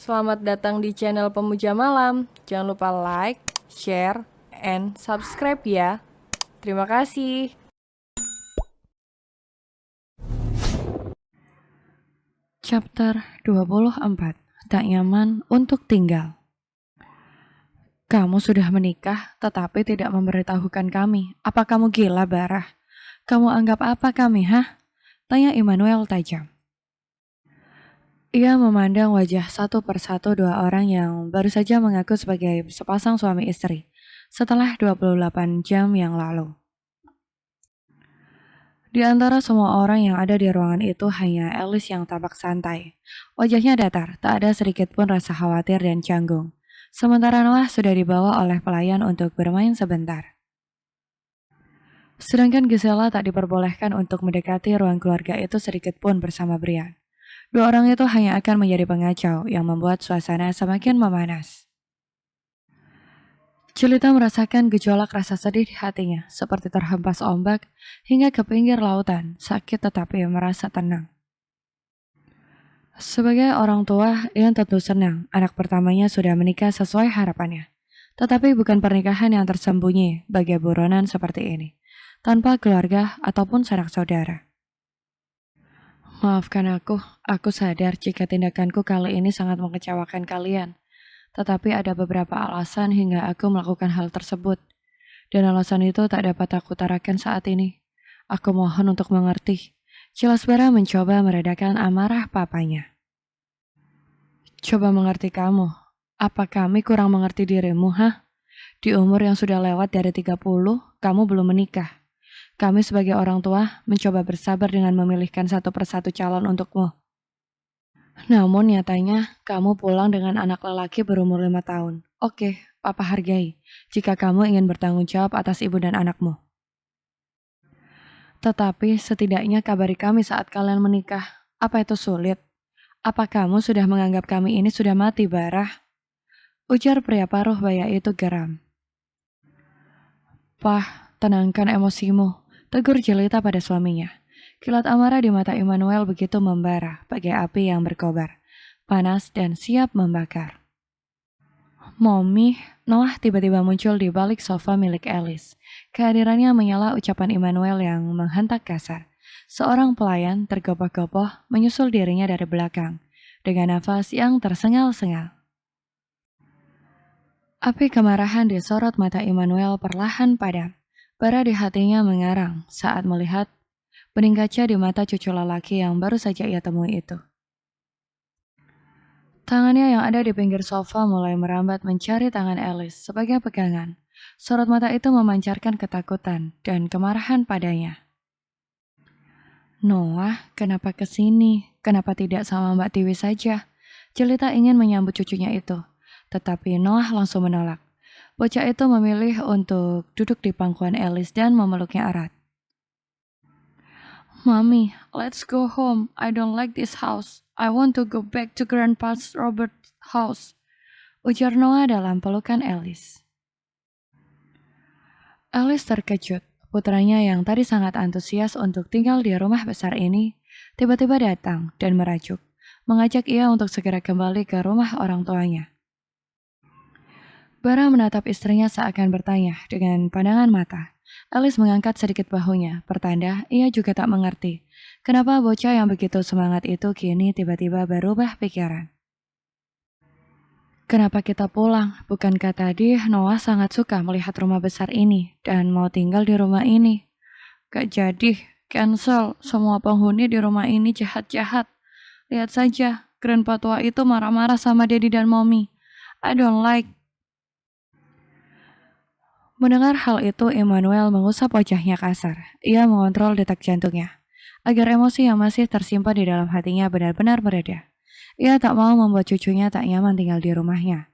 Selamat datang di channel Pemuja Malam. Jangan lupa like, share, and subscribe ya. Terima kasih. Chapter 24. Tak nyaman untuk tinggal. Kamu sudah menikah, tetapi tidak memberitahukan kami. Apa kamu gila, Barah? Kamu anggap apa kami, hah? Tanya Immanuel tajam. Ia memandang wajah satu persatu dua orang yang baru saja mengaku sebagai sepasang suami istri setelah 28 jam yang lalu. Di antara semua orang yang ada di ruangan itu hanya Alice yang tampak santai. Wajahnya datar, tak ada sedikit pun rasa khawatir dan canggung. Sementara Noah sudah dibawa oleh pelayan untuk bermain sebentar. Sedangkan Gisela tak diperbolehkan untuk mendekati ruang keluarga itu sedikit pun bersama Brian. Dua orang itu hanya akan menjadi pengacau yang membuat suasana semakin memanas. Jelita merasakan gejolak rasa sedih di hatinya, seperti terhempas ombak hingga ke pinggir lautan, sakit tetapi merasa tenang. Sebagai orang tua, ia tentu senang anak pertamanya sudah menikah sesuai harapannya. Tetapi bukan pernikahan yang tersembunyi bagi buronan seperti ini, tanpa keluarga ataupun sanak saudara. Maafkan aku sadar jika tindakanku kali ini sangat mengecewakan kalian. Tetapi ada beberapa alasan hingga aku melakukan hal tersebut. Dan alasan itu tak dapat aku utarakan saat ini. Aku mohon untuk mengerti. Jelas Bara mencoba meredakan amarah papanya. Coba mengerti kamu. Apa kami kurang mengerti dirimu, hah? Di umur yang sudah lewat dari 30, kamu belum menikah. Kami sebagai orang tua mencoba bersabar dengan memilihkan satu persatu calon untukmu. Namun nyatanya, kamu pulang dengan anak lelaki berumur 5 tahun. Oke, Papa hargai, jika kamu ingin bertanggung jawab atas ibu dan anakmu. Tetapi setidaknya kabari kami saat kalian menikah. Apa itu sulit? Apa kamu sudah menganggap kami ini sudah mati, Barah? Ujar pria paruh baya itu geram. Pah, tenangkan emosimu, tegur Jelita pada suaminya. Kilat amarah di mata Immanuel begitu membara, bagai api yang berkobar, panas dan siap membakar. Mommy, Noah tiba-tiba muncul di balik sofa milik Alice. Kehadirannya menyala ucapan Immanuel yang menghentak kasar. Seorang pelayan tergopoh-gopoh menyusul dirinya dari belakang, dengan nafas yang tersengal-sengal. Api kemarahan di sorot mata Immanuel perlahan padam. Bara di hatinya mengarang saat melihat bening kaca di mata cucu lelaki yang baru saja ia temui itu. Tangannya yang ada di pinggir sofa mulai merambat mencari tangan Alice sebagai pegangan. Sorot mata itu memancarkan ketakutan dan kemarahan padanya. Noah, kenapa kesini? Kenapa tidak sama Mbak Tiwi saja? Jelita ingin menyambut cucunya itu, tetapi Noah langsung menolak. Bocah itu memilih untuk duduk di pangkuan Alice dan memeluknya erat. Mommy, let's go home. I don't like this house. I want to go back to Grandpa's Robert's house. Ujar Noah dalam pelukan Alice. Alice terkejut. Putranya yang tadi sangat antusias untuk tinggal di rumah besar ini, tiba-tiba datang dan merajuk, mengajak ia untuk segera kembali ke rumah orang tuanya. Bara menatap istrinya seakan bertanya dengan pandangan mata. Alice mengangkat sedikit bahunya, pertanda ia juga tak mengerti. Kenapa bocah yang begitu semangat itu kini tiba-tiba berubah pikiran. Kenapa kita pulang? Bukankah tadi Noah sangat suka melihat rumah besar ini dan mau tinggal di rumah ini? Gak jadi, cancel. Semua penghuni di rumah ini jahat-jahat. Lihat saja, grandpa tua itu marah-marah sama Daddy dan Mommy. I don't like. Mendengar hal itu, Immanuel mengusap wajahnya kasar. Ia mengontrol detak jantungnya, agar emosi yang masih tersimpan di dalam hatinya benar-benar mereda. Ia tak mau membuat cucunya tak nyaman tinggal di rumahnya.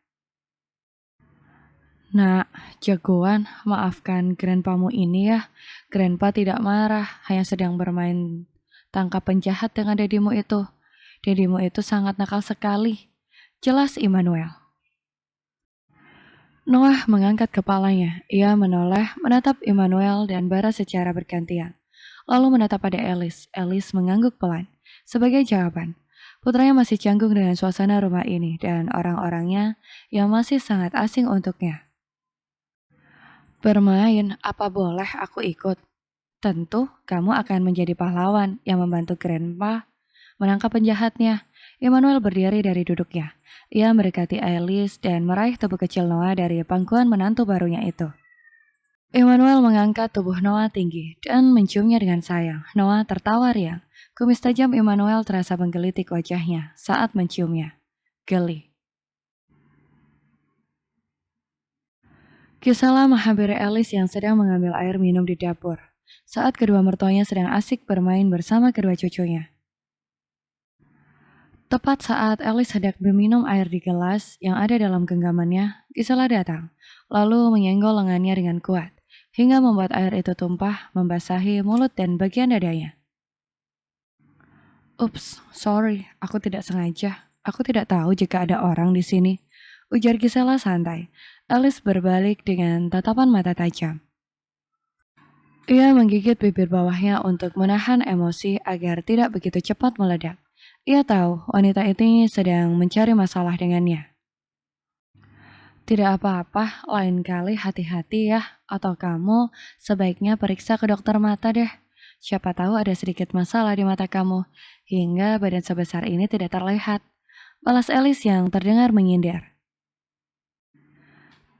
Nak, jagoan, maafkan grandpamu ini ya. Grandpa tidak marah, hanya sedang bermain tangkap penjahat dengan dedimu itu. Dedimu itu sangat nakal sekali. Jelas Immanuel. Noah mengangkat kepalanya. Ia menoleh, menatap Immanuel dan Bara secara bergantian. Lalu menatap pada Alice. Alice mengangguk pelan. Sebagai jawaban, Putranya masih canggung dengan suasana rumah ini dan orang-orangnya yang masih sangat asing untuknya. Bermain, apa boleh aku ikut? Tentu kamu akan menjadi pahlawan yang membantu Grandpa menangkap penjahatnya. Emmanuel berdiri dari duduknya. Ia mendekati Alice dan meraih tubuh kecil Noah dari pangkuan menantu barunya itu. Emmanuel mengangkat tubuh Noah tinggi dan menciumnya dengan sayang. Noah tertawa riang. Kumis tajam Emmanuel terasa menggelitik wajahnya saat menciumnya. Geli. Gisela menghampiri Alice yang sedang mengambil air minum di dapur saat kedua mertuanya sedang asik bermain bersama kedua cucunya. Tepat saat Alice hendak meminum air di gelas yang ada dalam genggamannya, Gisela datang, lalu menyenggol lengannya dengan kuat, hingga membuat air itu tumpah, membasahi mulut dan bagian dadanya. Ups, sorry, aku tidak sengaja. Aku tidak tahu jika ada orang di sini. Ujar Gisela santai. Alice berbalik dengan tatapan mata tajam. Ia menggigit bibir bawahnya untuk menahan emosi agar tidak begitu cepat meledak. Ia tahu wanita ini sedang mencari masalah dengannya. Tidak apa-apa, lain kali hati-hati ya, atau kamu sebaiknya periksa ke dokter mata deh. Siapa tahu ada sedikit masalah di mata kamu, hingga badan sebesar ini tidak terlihat. Balas Alice yang terdengar menyindir.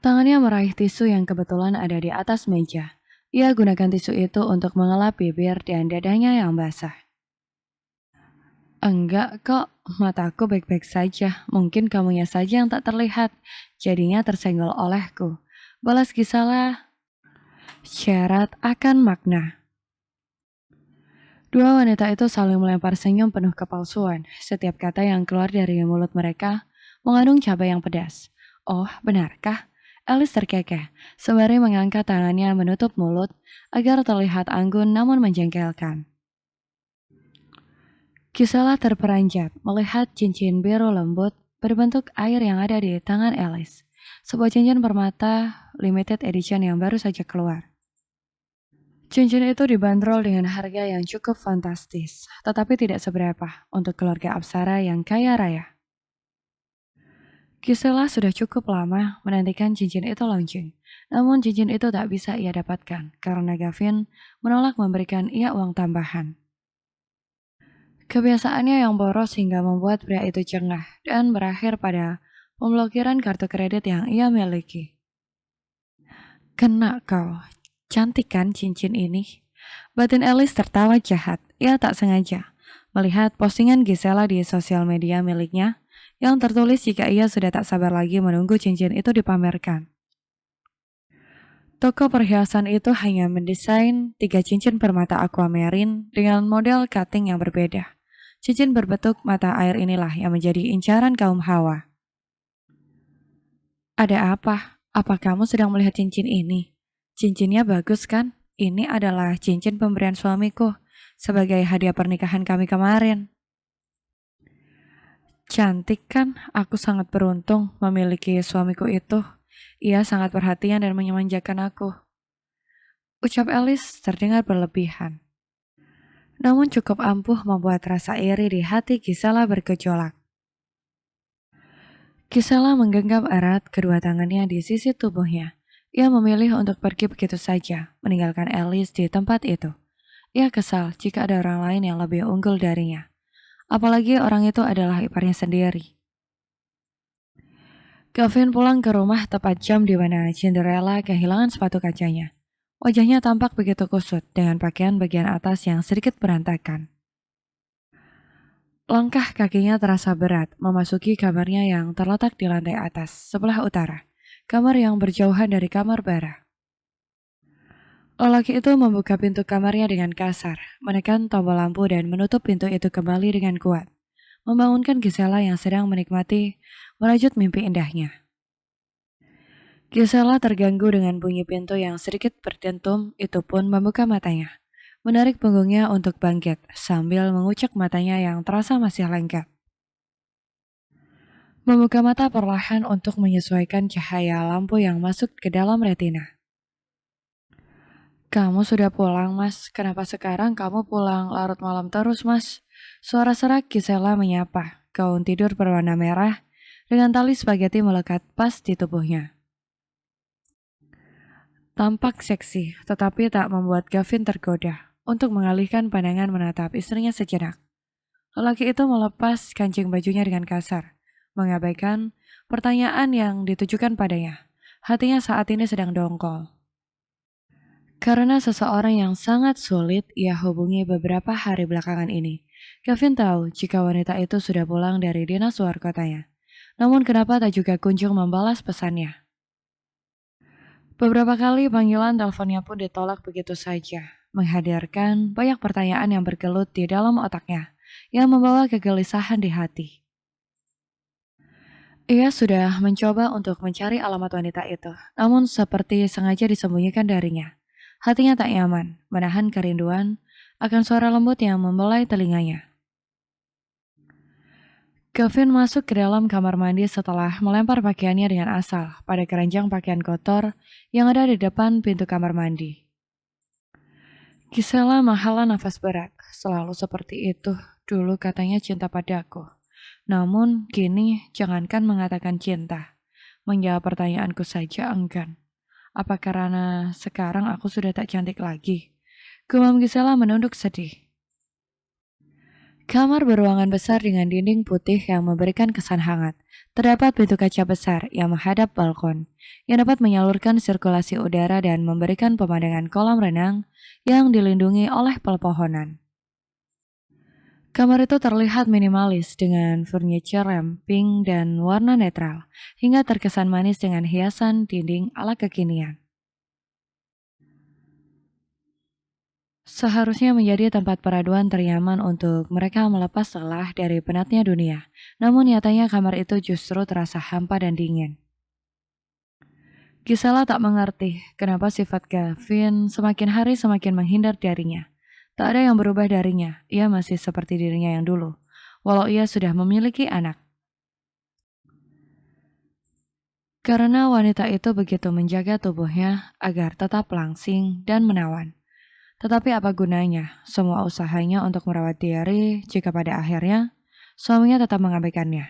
Tangannya meraih tisu yang kebetulan ada di atas meja. Ia gunakan tisu itu untuk mengelap bibir dan dadanya yang basah. Enggak kok, mataku baik-baik saja. Mungkin kamunya saja yang tak terlihat. Jadinya tersenggol olehku. Balas Gisela, syarat akan makna. Dua wanita itu saling melempar senyum penuh kepalsuan. Setiap kata yang keluar dari mulut mereka mengandung cabai yang pedas. Oh, benarkah? Alice terkekeh, sembari mengangkat tangannya menutup mulut agar terlihat anggun namun menjengkelkan. Gisela terperanjat melihat cincin biru lembut berbentuk air yang ada di tangan Alice. Sebuah cincin permata limited edition yang baru saja keluar. Cincin itu dibanderol dengan harga yang cukup fantastis, tetapi tidak seberapa untuk keluarga Apsara yang kaya raya. Gisela sudah cukup lama menantikan cincin itu launching, namun cincin itu tak bisa ia dapatkan karena Gavin menolak memberikan ia uang tambahan. Kebiasaannya yang boros hingga membuat pria itu jengah dan berakhir pada pemblokiran kartu kredit yang ia miliki. Kena kau, cantik kan cincin ini? Batin Alice tertawa jahat, ia tak sengaja melihat postingan Gisela di sosial media miliknya yang tertulis jika ia sudah tak sabar lagi menunggu cincin itu dipamerkan. Toko perhiasan itu hanya mendesain 3 cincin permata aquamarine dengan model cutting yang berbeda. Cincin berbentuk mata air inilah yang menjadi incaran kaum Hawa. Ada apa? Apa kamu sedang melihat cincin ini? Cincinnya bagus kan? Ini adalah cincin pemberian suamiku sebagai hadiah pernikahan kami kemarin. Cantik kan? Aku sangat beruntung memiliki suamiku itu. Ia sangat perhatian dan memanjakan aku. Ucap Alice terdengar berlebihan. Namun cukup ampuh membuat rasa iri di hati Gisela bergejolak. Gisela menggenggam erat kedua tangannya di sisi tubuhnya. Ia memilih untuk pergi begitu saja, meninggalkan Alice di tempat itu. Ia kesal jika ada orang lain yang lebih unggul darinya. Apalagi orang itu adalah iparnya sendiri. Gavin pulang ke rumah tepat jam di mana Cinderella kehilangan sepatu kacanya. Wajahnya tampak begitu kusut dengan pakaian bagian atas yang sedikit berantakan. Langkah kakinya terasa berat memasuki kamarnya yang terletak di lantai atas, sebelah utara. Kamar yang berjauhan dari kamar bara. Lelaki itu membuka pintu kamarnya dengan kasar, menekan tombol lampu dan menutup pintu itu kembali dengan kuat. Membangunkan Gisela yang sedang menikmati merajut mimpi indahnya. Gisela terganggu dengan bunyi pintu yang sedikit berdentum, itu pun membuka matanya. Menarik punggungnya untuk bangkit, sambil mengucek matanya yang terasa masih lengket. Membuka mata perlahan untuk menyesuaikan cahaya lampu yang masuk ke dalam retina. Kamu sudah pulang, Mas. Kenapa sekarang kamu pulang larut malam terus, Mas? Suara serak Gisela menyapa, gaun tidur berwarna merah, dengan tali spaghetti melekat pas di tubuhnya. Tampak seksi, tetapi tak membuat Gavin tergoda untuk mengalihkan pandangan menatap istrinya sejenak. Lelaki itu melepas kancing bajunya dengan kasar, mengabaikan pertanyaan yang ditujukan padanya. Hatinya saat ini sedang dongkol. Karena seseorang yang sangat sulit ia hubungi beberapa hari belakangan ini. Gavin tahu jika wanita itu sudah pulang dari dinas luar kotanya. Namun kenapa tak juga kunjung membalas pesannya? Beberapa kali panggilan teleponnya pun ditolak begitu saja, menghadirkan banyak pertanyaan yang bergelut di dalam otaknya, yang membawa kegelisahan di hati. Ia sudah mencoba untuk mencari alamat wanita itu, namun seperti sengaja disembunyikan darinya. Hatinya tak nyaman, menahan kerinduan akan suara lembut yang membelai telinganya. Gavin masuk ke dalam kamar mandi setelah melempar pakaiannya dengan asal pada keranjang pakaian kotor yang ada di depan pintu kamar mandi. Gisela menghela nafas berat, selalu seperti itu, dulu katanya cinta padaku. Namun kini jangankan mengatakan cinta, menjawab pertanyaanku saja enggan. Apa karena sekarang aku sudah tak cantik lagi? Gumam Gisela menunduk sedih. Kamar beruangan besar dengan dinding putih yang memberikan kesan hangat. Terdapat pintu kaca besar yang menghadap balkon, yang dapat menyalurkan sirkulasi udara dan memberikan pemandangan kolam renang yang dilindungi oleh pepohonan. Kamar itu terlihat minimalis dengan furniture yang pink dan warna netral, hingga terkesan manis dengan hiasan dinding ala kekinian. Seharusnya menjadi tempat peraduan ternyaman untuk mereka melepas lelah dari penatnya dunia. Namun nyatanya kamar itu justru terasa hampa dan dingin. Gisela tak mengerti kenapa sifat Gavin semakin hari semakin menghindar darinya. Tak ada yang berubah darinya, ia masih seperti dirinya yang dulu, walau ia sudah memiliki anak. Karena wanita itu begitu menjaga tubuhnya agar tetap langsing dan menawan. Tetapi apa gunanya semua usahanya untuk merawat diri jika pada akhirnya suaminya tetap mengabaikannya.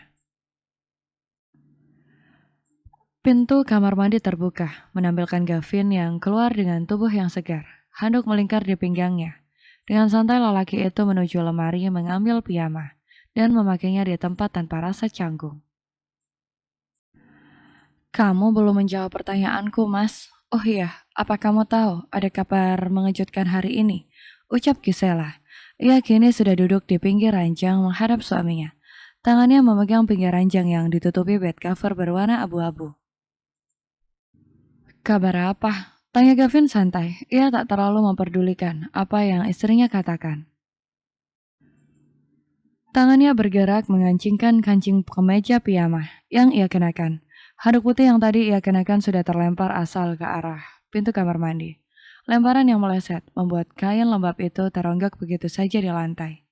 Pintu kamar mandi terbuka, menampilkan Gavin yang keluar dengan tubuh yang segar, handuk melingkar di pinggangnya. Dengan santai lelaki itu menuju lemari mengambil piyama dan memakainya di tempat tanpa rasa canggung. Kamu belum menjawab pertanyaanku, Mas. Oh iya, apa kamu tahu ada kabar mengejutkan hari ini? Ucap Gisela. Ia kini sudah duduk di pinggir ranjang menghadap suaminya. Tangannya memegang pinggir ranjang yang ditutupi bed cover berwarna abu-abu. Kabar apa? Tanya Gavin santai. Ia tak terlalu memperdulikan apa yang istrinya katakan. Tangannya bergerak mengancingkan kancing kemeja piyama yang ia kenakan. Handuk putih yang tadi ia kenakan sudah terlempar asal ke arah pintu kamar mandi. Lemparan yang meleset membuat kain lembab itu teronggak begitu saja di lantai.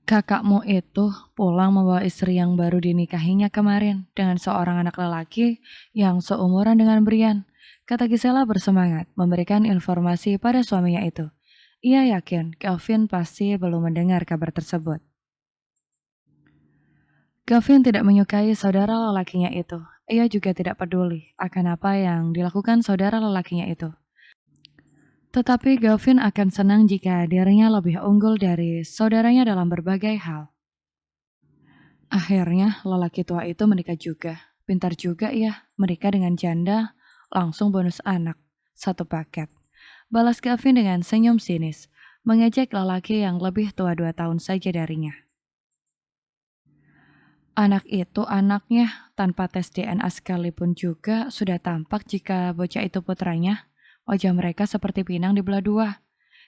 Kakakmu itu pulang membawa istri yang baru dinikahinya kemarin dengan seorang anak lelaki yang seumuran dengan Brian, kata Gisela bersemangat memberikan informasi pada suaminya itu. Ia yakin Gavin pasti belum mendengar kabar tersebut. Gavin tidak menyukai saudara lelakinya itu. Ia juga tidak peduli akan apa yang dilakukan saudara lelakinya itu. Tetapi Gavin akan senang jika dirinya lebih unggul dari saudaranya dalam berbagai hal. Akhirnya lelaki tua itu menikah juga. Pintar juga ya, menikah dengan janda, langsung bonus anak, satu paket. Balas Gavin dengan senyum sinis, mengejek lelaki yang lebih tua 2 tahun saja darinya. Anak itu anaknya, tanpa tes DNA sekalipun juga sudah tampak jika bocah itu putranya. Wajah mereka seperti pinang dibelah dua.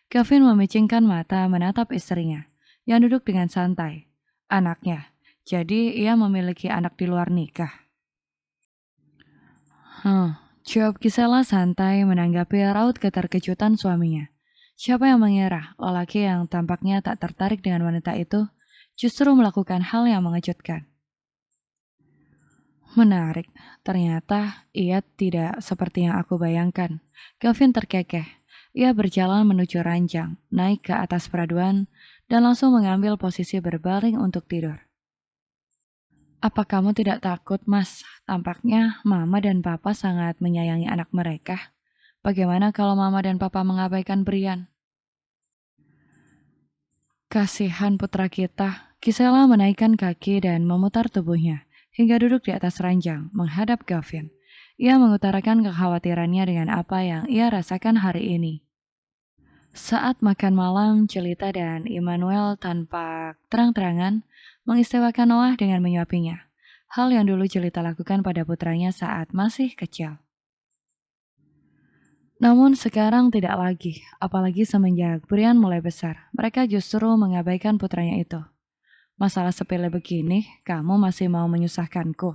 Gavin memicingkan mata menatap istrinya, yang duduk dengan santai. Anaknya, jadi ia memiliki anak di luar nikah. Jawab Gisela santai menanggapi raut keterkejutan suaminya. Siapa yang mengira lelaki yang tampaknya tak tertarik dengan wanita itu justru melakukan hal yang mengejutkan. Menarik, ternyata ia tidak seperti yang aku bayangkan. Gavin terkekeh. Ia berjalan menuju ranjang, naik ke atas peraduan, dan langsung mengambil posisi berbaring untuk tidur. Apa kamu tidak takut, Mas? Tampaknya Mama dan Papa sangat menyayangi anak mereka. Bagaimana kalau Mama dan Papa mengabaikan Brian? Kasihan putra kita. Gisela menaikkan kaki dan memutar tubuhnya hingga duduk di atas ranjang menghadap Gavin. Ia mengutarakan kekhawatirannya dengan apa yang ia rasakan hari ini. Saat makan malam, Celita dan Immanuel tanpa terang-terangan mengistimewakan Noah dengan menyuapinya. Hal yang dulu Celita lakukan pada putranya saat masih kecil. Namun sekarang tidak lagi, apalagi semenjak Brian mulai besar. Mereka justru mengabaikan putranya itu. Masalah sepele begini, kamu masih mau menyusahkanku.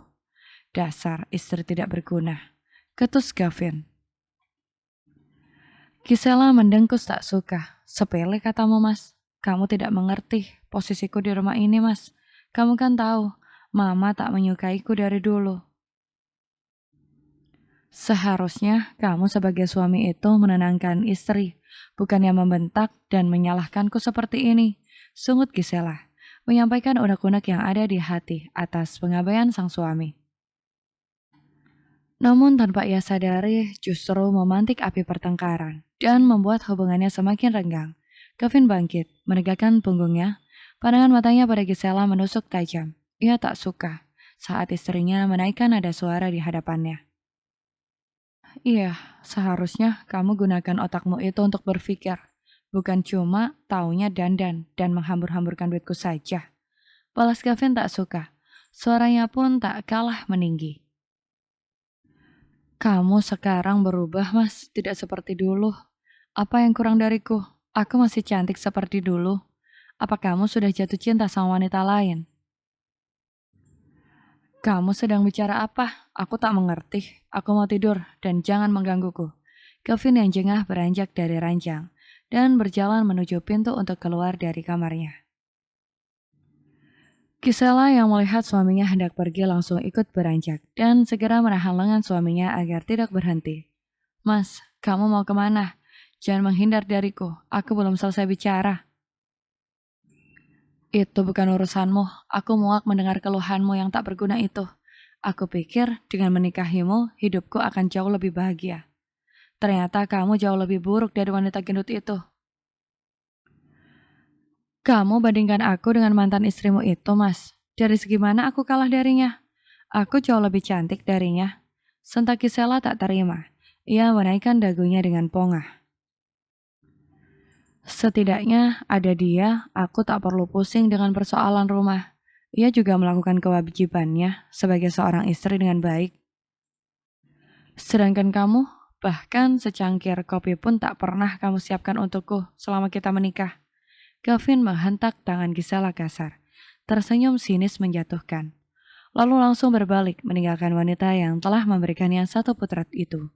Dasar istri tidak berguna. Ketus Gavin. Gisela mendengkus tak suka. Sepele katamu, Mas. Kamu tidak mengerti posisiku di rumah ini, Mas. Kamu kan tahu, Mama tak menyukaiku dari dulu. Seharusnya kamu sebagai suami itu menenangkan istri, bukannya membentak dan menyalahkanku seperti ini. Sungut Gisela, menyampaikan unek-unek yang ada di hati atas pengabaian sang suami. Namun tanpa ia sadari, justru memantik api pertengkaran dan membuat hubungannya semakin renggang. Gavin bangkit, menegakkan punggungnya. Pandangan matanya pada Gisela menusuk tajam. Ia tak suka saat istrinya menaikkan nada suara di hadapannya. Iya, seharusnya kamu gunakan otakmu itu untuk berpikir. Bukan cuma taunya dandan dan menghambur-hamburkan duitku saja. Balas Gavin tak suka. Suaranya pun tak kalah meninggi. Kamu sekarang berubah, Mas. Tidak seperti dulu. Apa yang kurang dariku? Aku masih cantik seperti dulu. Apa kamu sudah jatuh cinta sama wanita lain? Kamu sedang bicara apa? Aku tak mengerti. Aku mau tidur dan jangan menggangguku. Gavin yang jengah beranjak dari ranjang dan berjalan menuju pintu untuk keluar dari kamarnya. Gisela yang melihat suaminya hendak pergi langsung ikut beranjak dan segera menahan lengan suaminya agar tidak berhenti. Mas, kamu mau kemana? Jangan menghindar dariku, aku belum selesai bicara. Itu bukan urusanmu, aku muak mendengar keluhanmu yang tak berguna itu. Aku pikir dengan menikahimu, hidupku akan jauh lebih bahagia. Ternyata kamu jauh lebih buruk dari wanita gendut itu. Kamu bandingkan aku dengan mantan istrimu itu, Mas. Dari segi mana aku kalah darinya? Aku jauh lebih cantik darinya. Sentak Gisela tak terima. Ia menaikkan dagunya dengan pongah. Setidaknya ada dia, aku tak perlu pusing dengan persoalan rumah. Ia juga melakukan kewajibannya sebagai seorang istri dengan baik. Sedangkan kamu, bahkan secangkir kopi pun tak pernah kamu siapkan untukku selama kita menikah. Gavin menghentak tangan Gisela kasar, tersenyum sinis menjatuhkan. Lalu langsung berbalik meninggalkan wanita yang telah memberikannya satu putra itu.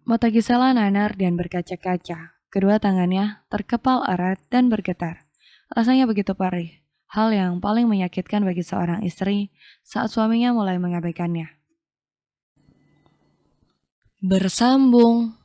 Mata Gisela nanar dan berkaca-kaca. Kedua tangannya terkepal erat dan bergetar. Rasanya begitu perih. Hal yang paling menyakitkan bagi seorang istri saat suaminya mulai mengabaikannya. Bersambung.